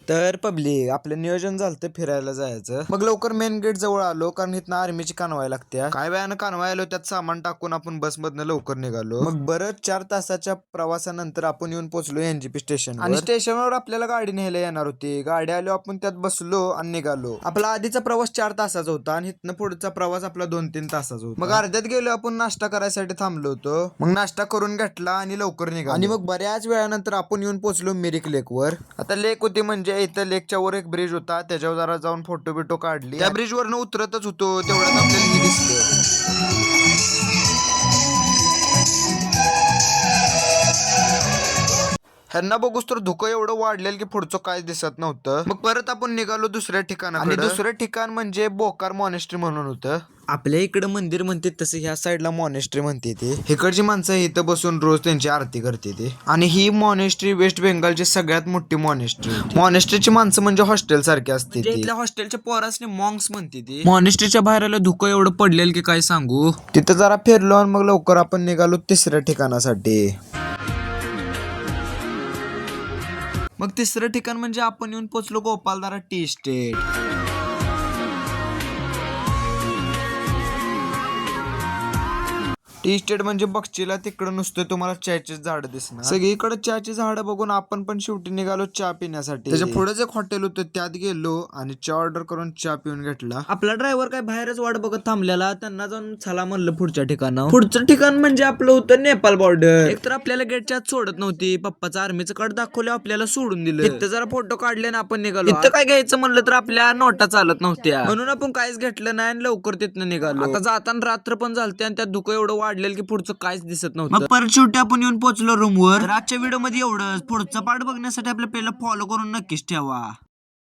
तर पब्लिक आपलं नियोजन झालं फिरायला जायचं. मग लवकर मेन गेट जवळ आलो कारण इथनं आर्मीची कानवाय लागते. काय वेळानं कानवाय आलो त्यात सामान टाकून आपण बस मधनं लवकर निघालो. मग बरं 4 तासाच्या प्रवासानंतर आपण येऊन पोहोचलो एनजीपी स्टेशन आणि स्टेशनवर आपल्याला गाडी न्यायला येणार होती. गाडी आलो आपण त्यात बसलो आणि निघालो. आपला आधीचा प्रवास 4 तासाचा होता आणि इथनं पुढचा प्रवास आपला 2-3 तासाचा होता. मग अर्ध्यात गेलो आपण नाश्ता करायसाठी थांबलो होतो. मग नाश्ता करून घेतला आणि लवकर निघालो आणि मग बऱ्याच वेळानंतर आपण येऊन पोहोचलो मिरिक लेक वर. आता लेक होती म्हणजे इथं लेकच्या वर एक ब्रिज होता, त्याच्यावर जरा जाऊन फोटो बिटो काढली. त्या ब्रिज वरनं उतरतच होतो तेवढ्यात आपल्याला हे दिसलं. ह्यांना बघूस तर धुकं एवढं वाढलेलं की पुढचं काय दिसत नव्हतं. मग परत आपण निघालो दुसऱ्या ठिकाणाकडे आणि दुसरं ठिकाण म्हणजे बोकार मॉनेस्ट्री म्हणून होतं. आपल्या इकडे मंदिर म्हणते तसं ह्या साईडला मॉनेस्ट्री म्हणते ते. इकडची माणसं इथं बसून रोज त्यांची आरती करते ते. आणि ही मॉनेस्ट्री वेस्ट बेंगालची सगळ्यात मोठी मॉनेस्ट्री. मॉनेस्ट्रीची माणसं म्हणजे हॉस्टेल सारखी असते. इथल्या हॉस्टेलच्या पोरासने मॉंग्स म्हणते ती. मॉनेस्ट्रीच्या बाहेर आलं धुकं एवढं पडलेलं की काय सांगू. तिथं जरा फिरलो आणि मग लवकर आपण निघालो तिसऱ्या ठिकाणासाठी. मग तिसरं ठिकाण म्हणजे आपण येऊन पोचलो गोपालदारा टी इस्टेट. टी इस्टेट म्हणजे बघचीला तिकडं नुसतं तुम्हाला चहाची झाडं दिसणार. सगळीकडे चहाची झाडं बघून आपण पण शेवटी निघालो चहा पिण्यासाठी. त्याच्या पुढेच एक हॉटेल होतं त्यात गेलो आणि चहा ऑर्डर करून चहा पिऊन घेतला. आपला ड्रायव्हर काय बाहेरच वाट बघत थांबलेला, त्यांना जाऊन चला म्हणलं पुढच्या ठिकाणावर. पुढचं ठिकाण म्हणजे आपलं होतं नेपाळ बॉर्डर. एकतर आपल्याला गेटच्या आत सोडत नव्हती, पप्पाचं आर्मीचं कार्ड दाखवलं आपल्याला सोडून दिलं. इथं जरा फोटो काढले ना आपण निघालो. इथं काय घ्यायचं म्हणलं तर आपल्या नोटा चालत नव्हत्या म्हणून आपण काहीच घेतलं नाही आणि लवकर तिथनं निघालो. आता जाताना रात्र पण झालते आणि त्यात धुकं एवढं वाढलेलं की पुढचं काहीच दिसत नव्हतं. मग परत शेवटी आपण येऊन पोहोचलो रूमवर. आजच्या व्हिडिओ मध्ये एवढंच. पुढचा पार्ट बघण्यासाठी आपल्या पेजला फॉलो करून नक्कीच ठेवा.